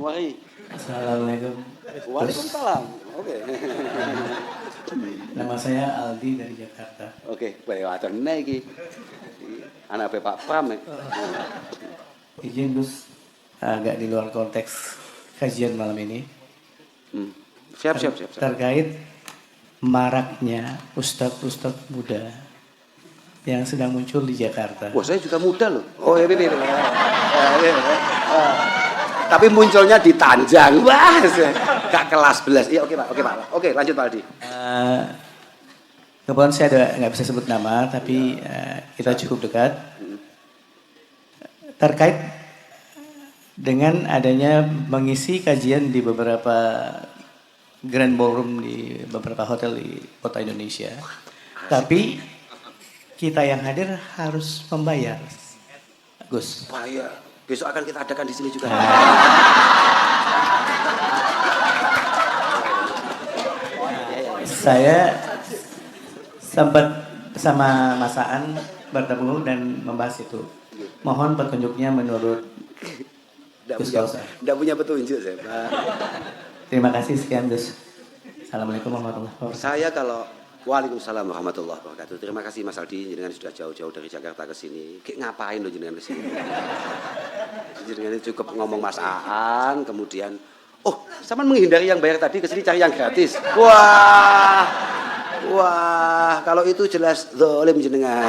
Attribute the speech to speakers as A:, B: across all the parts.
A: Mari.
B: Assalamualaikum.
A: Waalaikumsalam. Oke.
B: Nama saya Aldi dari Jakarta.
A: Oke, boleh wacan iki. Anak Pak Pram.
B: Izin Gus, agak di luar konteks kajian malam ini.
A: Siap.
B: Terkait maraknya ustadz muda yang sedang muncul di Jakarta.
A: Wah, saya juga muda loh. Oh, ini. Tapi munculnya di Tanjang. Wah, gak kelas 11. Iya, oke Pak. Oke, lanjut Pak Aldi.
B: Kebetulan saya nggak bisa sebut nama, tapi kita cukup dekat. Terkait dengan adanya mengisi kajian di beberapa grand ballroom di beberapa hotel di kota Indonesia. Tapi kita yang hadir harus membayar. Gus.
A: Wah, iya. Besok akan kita adakan di sini juga.
B: Saya sempat sama Mas Aan bertemu dan membahas itu. Mohon petunjuknya menurut Gus Kautsar.
A: Tidak punya petunjuk saya, Pak.
B: Terima kasih sekian Gus. Assalamualaikum warahmatullahi wabarakatuh.
A: Saya kalau Waalaikumsalam warahmatullahi wabarakatuh. Terima kasih Mas Aldi, jenengan sudah jauh-jauh dari Jakarta ke sini. Kayak ngapain lo jenengan ke sini? Jenengan cukup ngomong Mas Aan, kemudian sama menghindari yang bayar tadi ke sini cari yang gratis. Wah, kalau itu jelas zalim jenengan.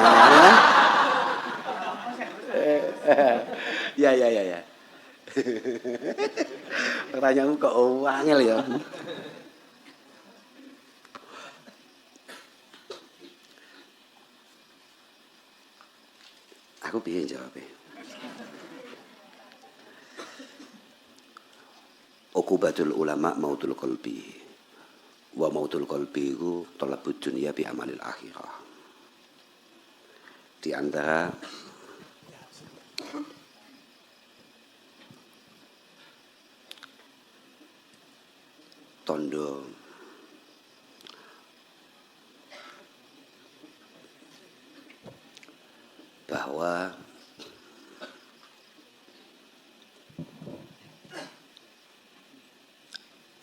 A: Ya. Pertanyaanmu kok wangel ya. Aku piye jawabnya? Uqubatul ulama mautul qalbi. Wa mautul qalbi itu talabud dunya bi amalil akhirah. Di antara tondo bahwa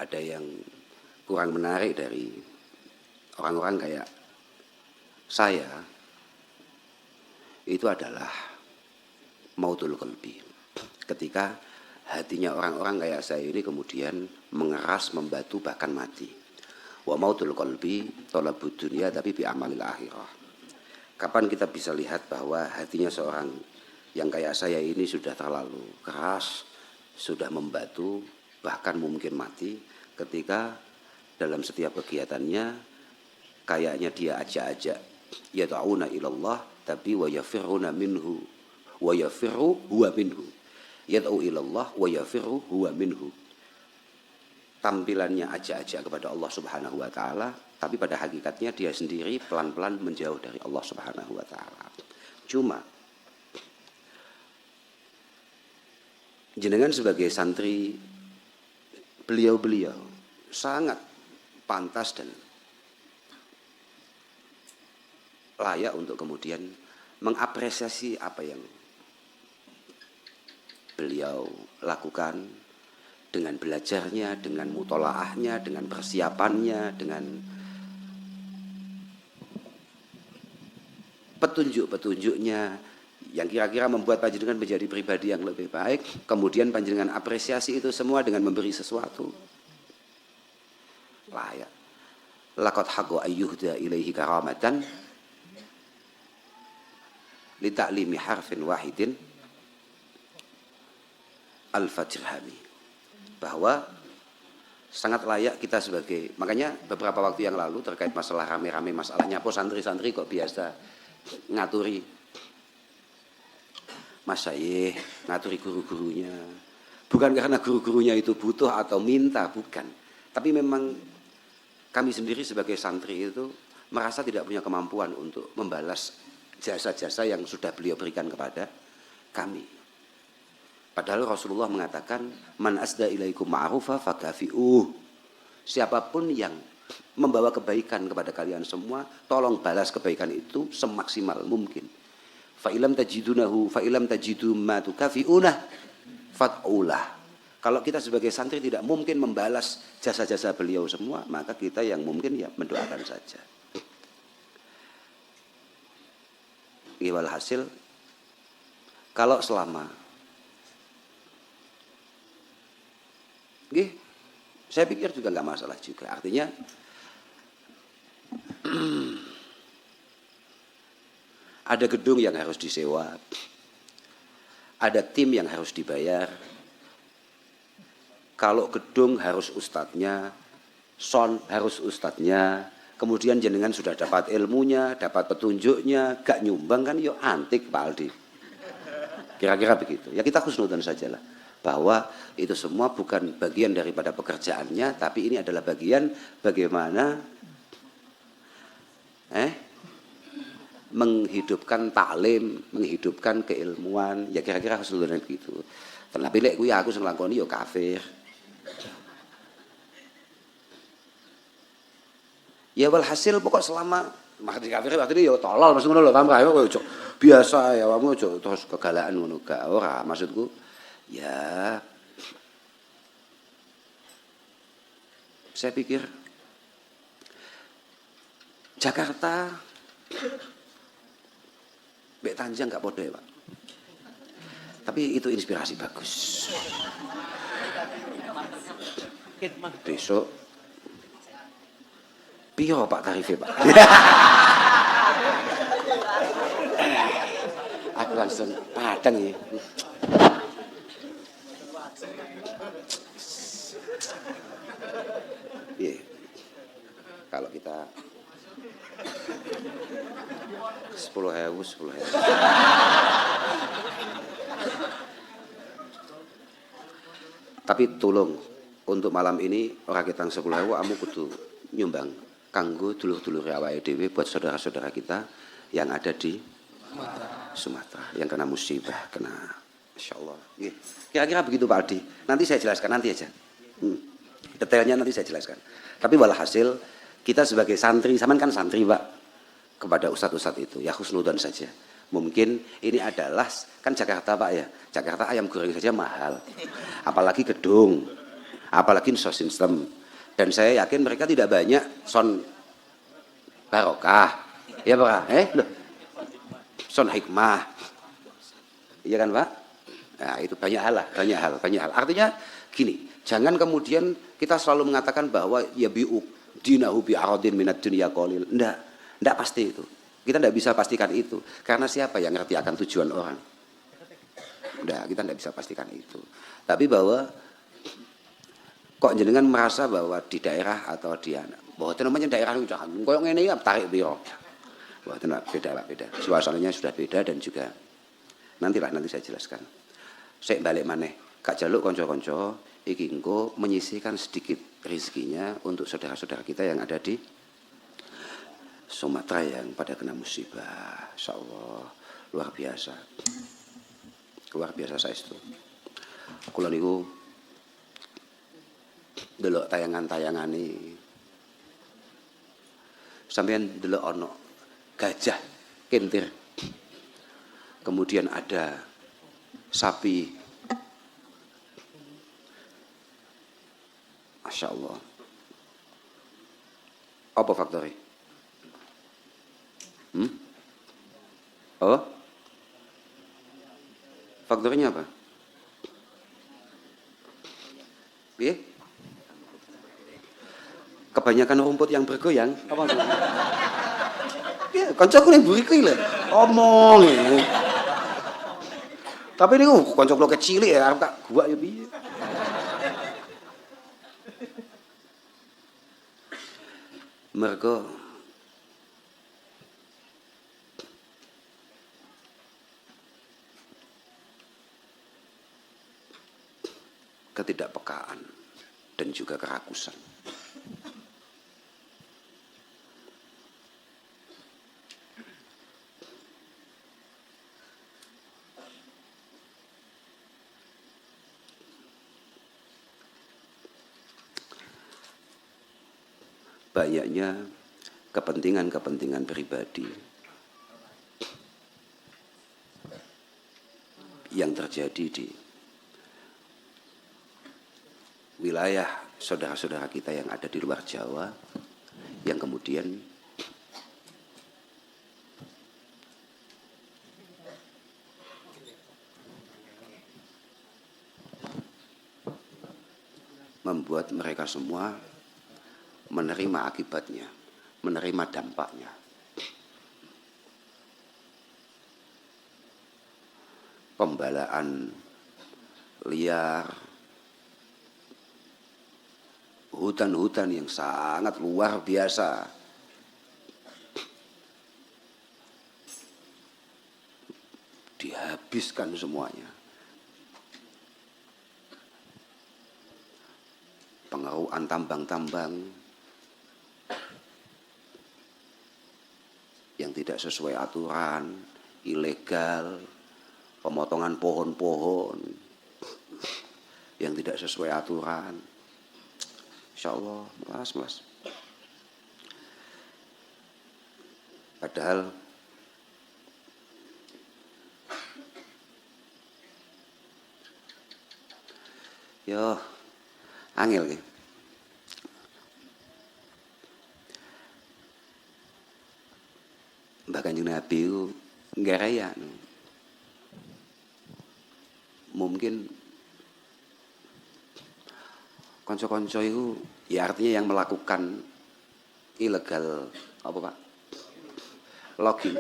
A: ada yang kurang menarik dari orang-orang kayak saya itu adalah mautul qalbi. Ketika hatinya orang-orang kayak saya ini kemudian mengeras, membatu, bahkan mati. Wa mautul qalbi talabud dunya tapi bi amalil akhirah. Kapan kita bisa lihat bahwa hatinya seorang yang kayak saya ini sudah terlalu keras, sudah membatu, bahkan mungkin mati, ketika dalam setiap kegiatannya kayaknya dia ajak-ajak yad'una ilallah tapi wa yafiruna minhu wa yafiru huwa minhu. Yad'u ilallah wa yafiru huwa minhu. Tampilannya ajak-ajak kepada Allah Subhanahu wa taala, tapi pada hakikatnya dia sendiri pelan-pelan menjauh dari Allah Subhanahu wa taala. Cuma jenengan sebagai santri beliau-beliau sangat pantas dan layak untuk kemudian mengapresiasi apa yang beliau lakukan dengan belajarnya, dengan mutolaahnya, dengan persiapannya, dengan petunjuk-petunjuknya yang kira-kira membuat panjenengan menjadi pribadi yang lebih baik. Kemudian panjenengan apresiasi itu semua dengan memberi sesuatu. Layak. Laqad haqqo ayyuhda ilaihi karamatan li ta'limi harfin wahidin al-fajrhami. Bahwa sangat layak kita sebagai, makanya beberapa waktu yang lalu terkait masalah rame-rame masalahnya santri-santri kok biasa ngaturi masyayikh, ngaturi guru-gurunya, bukan karena guru-gurunya itu butuh atau minta, bukan, tapi memang kami sendiri sebagai santri itu merasa tidak punya kemampuan untuk membalas jasa-jasa yang sudah beliau berikan kepada kami. Padahal Rasulullah mengatakan man asda ilaikum ma'rufa fakafi'uh. Siapapun yang membawa kebaikan kepada kalian semua, tolong balas kebaikan itu semaksimal mungkin. Fa ilam tajidunahu fa ilam tajidu ma tukafi'unah fat'ulah. Kalau kita sebagai santri tidak mungkin membalas jasa-jasa beliau semua, maka kita yang mungkin ya mendoakan saja. Walhasil, kalau selama saya pikir juga nggak masalah juga. Artinya ada gedung yang harus disewa, ada tim yang harus dibayar. Kalau gedung harus ustadznya, sound harus ustadznya, kemudian jenengan sudah dapat ilmunya, dapat petunjuknya, gak nyumbang kan yo antik Pak Aldi. Kira-kira begitu. Ya kita husnudzon sajalah bahwa itu semua bukan bagian daripada pekerjaannya, tapi ini adalah bagian bagaimana menghidupkan taklim, menghidupkan keilmuan. Ya kira-kira husnudzon begitu. Tapi lek kuwi aku sing nglakoni yo kafir. Ya walhasil pokok selama mati kafir berarti ya tolol maksud ngono lho paham kae kok biasa ya kamu ojo terus kegalaan ngono gak ora maksudku ya saya pikir Jakarta Mbek Tanjang gak podo ya Pak tapi itu inspirasi bagus besok piro Pak tarifnya Pak? Aku langsung padang ya. Yeah. Kalau kita 10.000. Tapi tolong untuk malam ini orang kita 10.000 kamu kudu nyumbang. Kanggo dulur-dulur awake dhewe buat saudara-saudara kita yang ada di Sumatera yang kena musibah, kena insyaallah. Nggih. Kira-kira begitu Pak Aldi. Nanti saya jelaskan nanti aja. Detailnya nanti saya jelaskan. Tapi walhasil kita sebagai santri, sampean kan santri Pak, kepada ustadz-ustadz itu ya husnudzon saja. Mungkin ini adalah kan Jakarta Pak ya. Jakarta ayam goreng saja mahal. Apalagi gedung. Apalagi sound system. Dan saya yakin mereka tidak banyak sound barokah. Ya Pak? Loh. Sound hikmah. Iya kan Pak? Nah, itu banyak hal. Artinya gini, jangan kemudian kita selalu mengatakan bahwa ya bi'u dinahu bi'aradin minad dunya qalil. Enggak pasti itu. Kita enggak bisa pastikan itu. Karena siapa yang ngerti akan tujuan orang? Kita enggak bisa pastikan itu. Tapi bahwa kok jenengan merasa bahwa di daerah atau di bahwa itu namanya daerah itu jangan koyo ngene iki tarik piro. Wah, itu beda Pak, beda. Suasananya sudah beda dan juga nanti saya jelaskan. Saya balik maneh, Kak Jaluk kanca-kanca iki engko menyisihkan sedikit rezekinya untuk saudara-saudara kita yang ada di Sumatera yang pada kena musibah. Insyaallah luar biasa. Luar biasa saestu. Kula niku delok tayangan-tayangan ini sampean delok ono gajah kentir kemudian ada sapi Masya Allah apa faktornya? Oh faktornya apa? Iya kebanyakan rumput yang bergoyang apa maksudnya? Ya, kancaku ning mburi kuwi lho. Omong ngene. Tapi niku kanca kula kecil ya arep tak guak ya piye. Mergo ketidakpekaan dan juga kerakusan. Banyaknya kepentingan-kepentingan pribadi yang terjadi di wilayah saudara-saudara kita yang ada di luar Jawa yang kemudian membuat mereka semua menerima akibatnya, menerima dampaknya. Pembalaan liar, hutan-hutan yang sangat luar biasa, dihabiskan semuanya. Pengeruan tambang-tambang yang tidak sesuai aturan, ilegal, pemotongan pohon-pohon yang tidak sesuai aturan. Insya Allah, melas. Padahal angel ya. Mbah Kanjeng Nabi itu nggak raya. Mungkin konco-konco itu ya artinya yang melakukan ilegal apa Pak? Logging.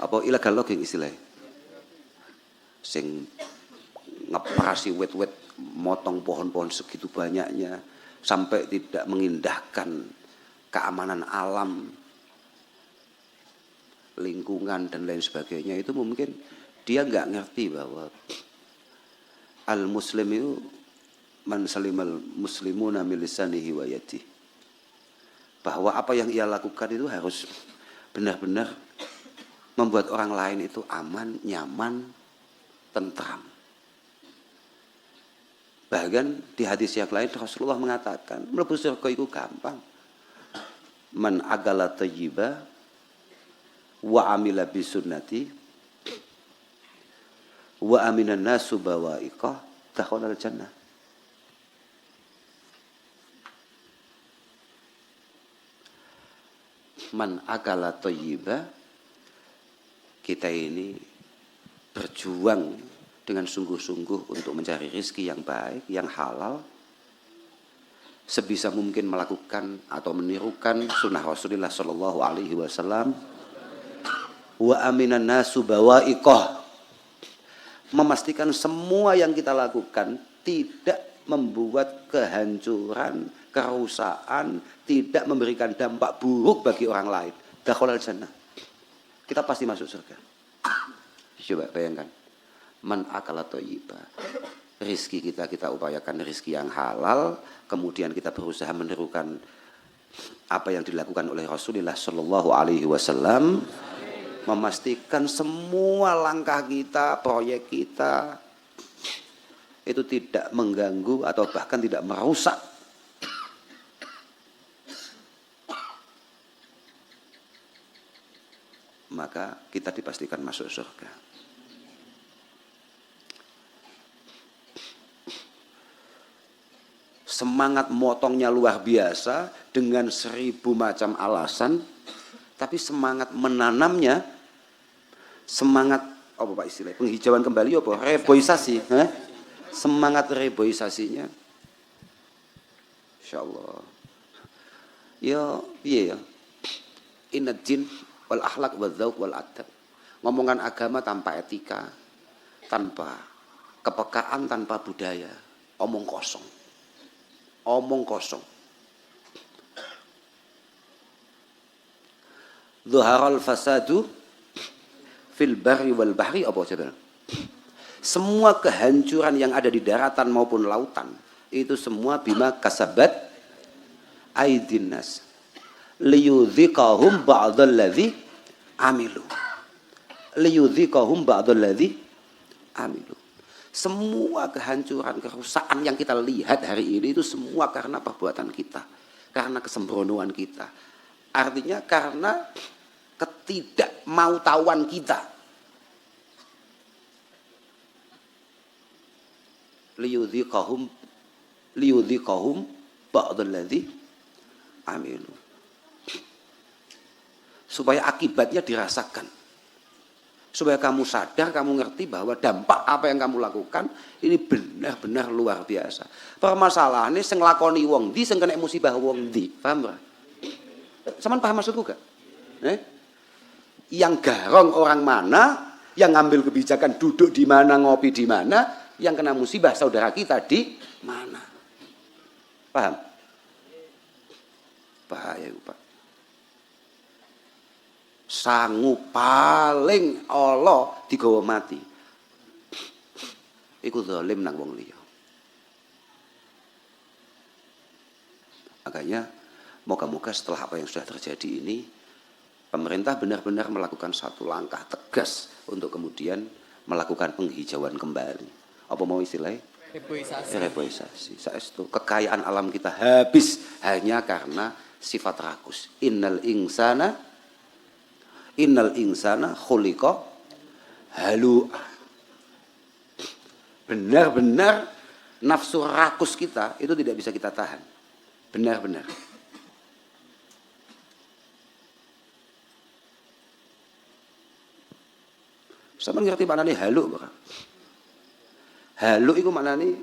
A: Apa ilegal logging istilahnya? Sing ngeprasi wet-wet, motong pohon-pohon segitu banyaknya sampai tidak mengindahkan keamanan alam, lingkungan dan lain sebagainya. Itu mungkin dia nggak ngerti bahwa al-muslim itu man salimal muslimuna min lisanihi wa yadihi, bahwa apa yang ia lakukan itu harus benar-benar membuat orang lain itu aman, nyaman, tentram. Bahkan di hadis yang lain Rasulullah mengatakan mlebu surga itu gampang. Man agala thayyiba wa amila bisunnati wa aminan nasu bawa'iqah dakhalal jannah. Man agala thayyiba, kita ini berjuang dengan sungguh-sungguh untuk mencari rezeki yang baik, yang halal, sebisa mungkin melakukan atau menirukan sunnah Rasulullah Shallallahu Alaihi Wasallam. Wa aminan nasu bawa'iqah, memastikan semua yang kita lakukan tidak membuat kehancuran, kerusakan, tidak memberikan dampak buruk bagi orang lain. Dakhalal jannah, kita pasti masuk surga. Coba bayangkan, man akala thayyiba, rizki kita upayakan rizki yang halal, kemudian kita berusaha menirukan apa yang dilakukan oleh Rasulullah Shallallahu Alaihi Wasallam, memastikan semua langkah kita, proyek kita itu tidak mengganggu atau bahkan tidak merusak maka kita dipastikan masuk surga. Semangat motongnya luar biasa dengan 1000 macam alasan, tapi semangat menanamnya, semangat apa Pak istilahnya, penghijauan kembali apa, reboisasi, semangat reboisasinya, insyaallah. Ya, inna din wal akhlak wal dzauq wal adab. Ngomongan agama tanpa etika, tanpa kepekaan, tanpa budaya, omong kosong. Zuharal fasadu fil barri wal bahri, apa coba? Semua kehancuran yang ada di daratan maupun lautan itu semua bima kasabat aydin nas liyudhiqahum ba'dalladzi amilu. Semua kehancuran, kerusakan yang kita lihat hari ini itu semua karena perbuatan kita, karena kesembronoan kita. Artinya karena ketidakmautauan kita. Liyudhiqahum liyudhiqahum ba'dalladzi amilu. Supaya akibatnya dirasakan. Supaya kamu sadar, kamu ngerti bahwa dampak apa yang kamu lakukan ini benar-benar luar biasa. Permasalahannya sing nglakoni wong ndi, sing kena musibah wong ndi. Paham ora? Saman paham maksudku gak? Yang garong orang mana, yang ngambil kebijakan duduk di mana, ngopi di mana, yang kena musibah saudara kita di mana. Paham? Bahaya Pak. Sangu paling Allah digawa mati. Iku zalim nang wong liya. Makanya moga-moga setelah apa yang sudah terjadi ini, pemerintah benar-benar melakukan satu langkah tegas untuk kemudian melakukan penghijauan kembali. Apa mau istilahnya? Reboisasi. Saestu kekayaan alam kita habis hanya karena sifat rakus. Innal insana khuliqa halu'a. Benar-benar nafsu rakus kita itu tidak bisa kita tahan. Benar-benar. Sama ngerti maknanya halu, Pak? Halu itu maknanya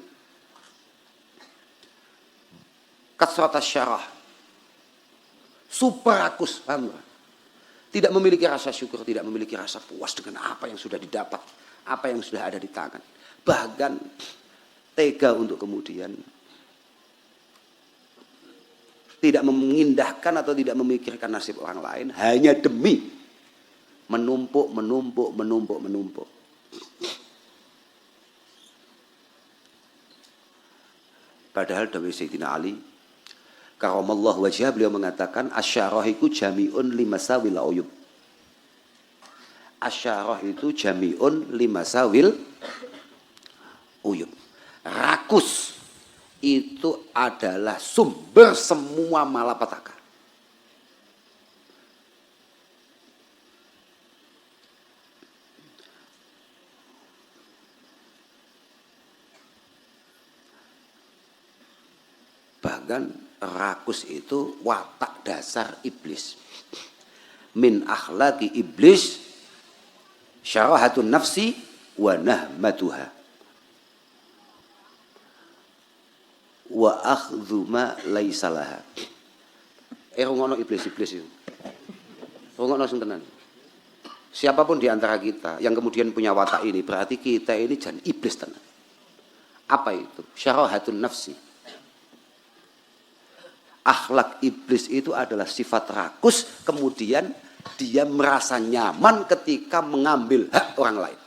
A: kasratas syarah. Super rakus, paham gak? Tidak memiliki rasa syukur, tidak memiliki rasa puas dengan apa yang sudah didapat, apa yang sudah ada di tangan. Bahkan tega untuk kemudian tidak mengindahkan atau tidak memikirkan nasib orang lain hanya demi menumpuk. Padahal dari Sayyidina Ali karamallahu wajhah, beliau mengatakan asyarah itu jami'un limasawil uyub. Asyarah itu jami'un limasawil uyub. Rakus itu adalah sumber semua malapetaka. Bahkan rakus itu watak dasar iblis. Min akhlaqi iblis syarahatun nafsi wa nahmatuha wa akhdhu ma laisa laha. Rungono iblis itu. Rungono sing tenan. Siapapun di antara kita yang kemudian punya watak ini, berarti kita ini jan iblis tenan. Apa itu? Syarahatun nafsi. Akhlak iblis itu adalah sifat rakus, kemudian dia merasa nyaman ketika mengambil hak orang lain.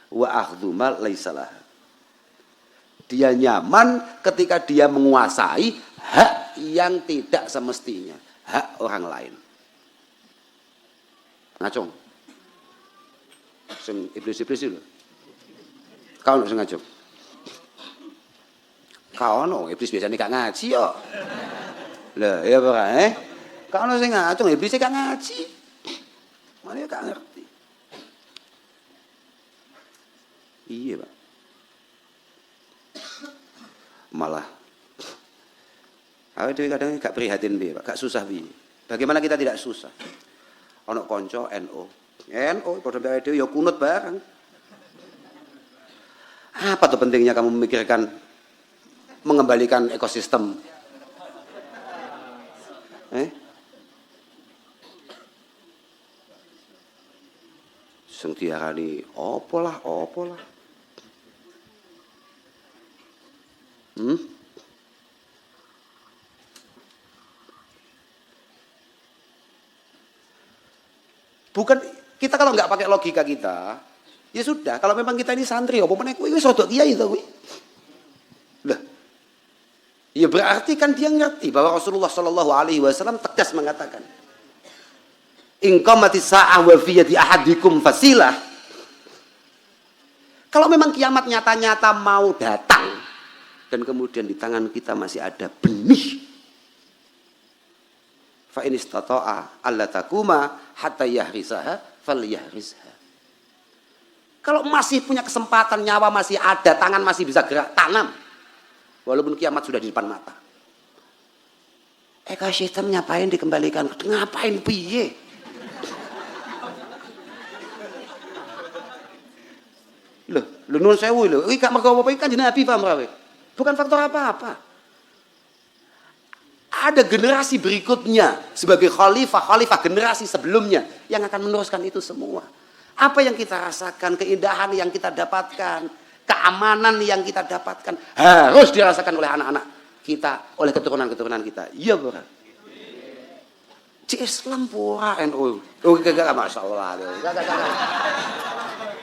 A: Wa akhdhu ma laisa laha. Dia nyaman ketika dia menguasai hak yang tidak semestinya, hak orang lain. Ngacung. Sing iblis-iblis itu. Kau sing ngacung. Kaono iblis biasanya gak ngaji yo. Lah ya ora Kaono sing ngacung iblis gak ngaji. Mana gak ngerti. Iya, Pak. Malah awake dhewe kadang gak prihatin piye, Pak, gak susah piye. Bagaimana kita tidak susah? Ono kanca NU padha awake dhewe ya kunut bareng. Apa tuh pentingnya kamu memikirkan mengembalikan ekosistem? Sing diarani opo lah. Bukan kita kalau nggak pakai logika kita, ya sudah. Kalau memang kita ini santri, apa meneh kuwi wis rodok kiai to kuwi. Lah. Ya berarti kan dia ngerti bahwa Rasulullah Shallallahu Alaihi Wasallam tegas mengatakan, in qamatis sa'ah wa fi yadi ahadikum fasilah. Kalau memang kiamat nyata-nyata mau datang dan kemudian di tangan kita masih ada benih, fa in istata'a alla takuma hatta yahrisaha falyahrisha. Kalau masih punya kesempatan, nyawa masih ada, tangan masih bisa gerak, tanam. walaupun kiamat sudah di depan mata. Ekosistem ngapain dikembalikan? Ngapain piye? Loh, nuwun sewu lho. Iki gak mergo apa-apa iki Kanjeng Nabi paham rawe. Bukan faktor apa-apa. Ada generasi berikutnya sebagai khalifah generasi sebelumnya yang akan meneruskan itu semua. Apa yang kita rasakan, keindahan yang kita dapatkan, keamanan yang kita dapatkan harus dirasakan oleh anak-anak kita, oleh keturunan-keturunan kita. Iya, Bro. Ci Islam pura NU. Oh, gak masalah.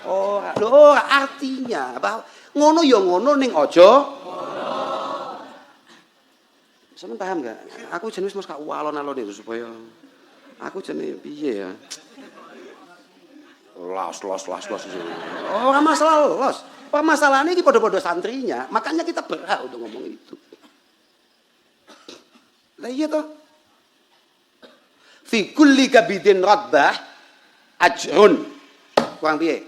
A: Oh, artinya bahwa ngono ya ngono ning aja. Sampeyan paham gak? Aku jenis mesti gak walon-alon itu supaya aku jenis piye ya. Los. Ora masalah los. Permasalahannya ini podo-podo santrinya, makanya kita berhak untuk ngomong itu. Lah iya toh. Fi kulli kabidin radbah ajrun. Kurang piye?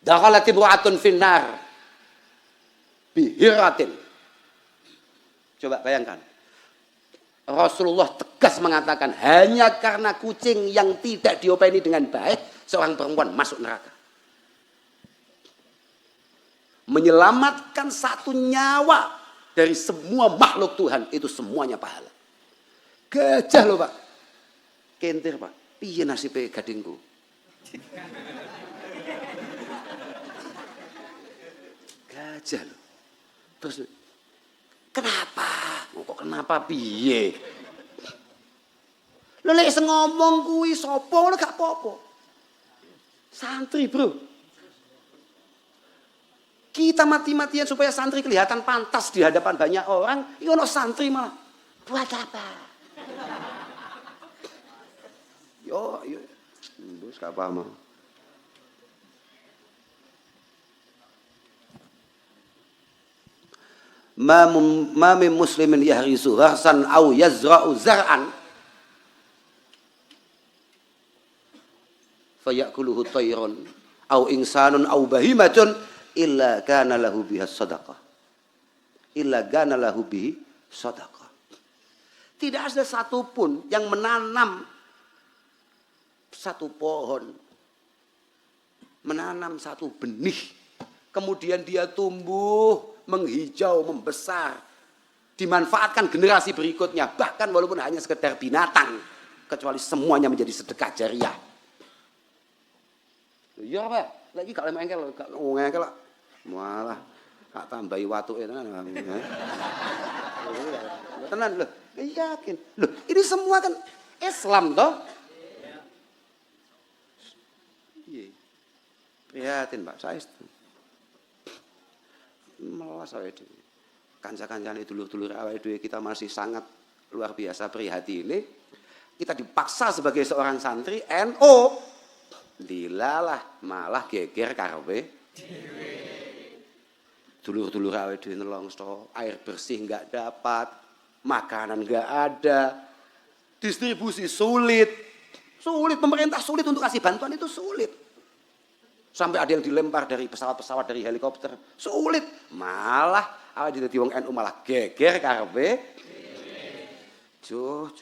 A: Dakhalat imra'atun finnar bihiratin. Coba bayangkan. Rasulullah tegas mengatakan hanya karena kucing yang tidak diopeni dengan baik seorang perempuan masuk neraka. Menyelamatkan satu nyawa dari semua makhluk Tuhan itu semuanya pahala. Gajah loh Pak. Kentir Pak. Piye nasibnya gadingku? Gajah loh. Terus kenapa? Kok kenapa piye? Lho lek ngomong kuwi sapa lho gak apa-apa. Santri, Bro. Kita mati-matian supaya santri kelihatan pantas di hadapan banyak orang, iki ono santri malah buat apa? Yo, wis gak paham. Ma min muslimin yahrisu gharsan aw yazra'u zar'an fayakuluhu tayrun aw insanun aw bahimatun illa kana lahu biha sadaqah. Illa kana lahu bihi sadaqah. Tidak ada satupun yang menanam satu pohon, menanam satu benih, kemudian dia tumbuh, menghijau, membesar, dimanfaatkan generasi berikutnya, bahkan walaupun hanya sekedar binatang, kecuali semuanya menjadi sedekah jariah. Iya Pak, lagi kalau engkel, malah tak tambahi watuke tenan. Tenan loh, yakin. Loh, ini semua kan Islam toh? Iya. Prihatin Pak, saya itu. Melas awake dhewe. Kanca-kancane dulur-dulur awake dhewe kita masih sangat luar biasa prihatin. Kita dipaksa sebagai seorang santri NU. Dilalah malah geger karepe dhewe. Dulur-dulur awake dhewe nelongso, air bersih enggak dapat, makanan enggak ada. Distribusi sulit. Sulit, pemerintah sulit untuk kasih bantuan itu sulit. Sampai ada yang dilempar dari pesawat-pesawat, dari helikopter. Sulit. Malah awake dadi wong NU malah geger karepe. Juh.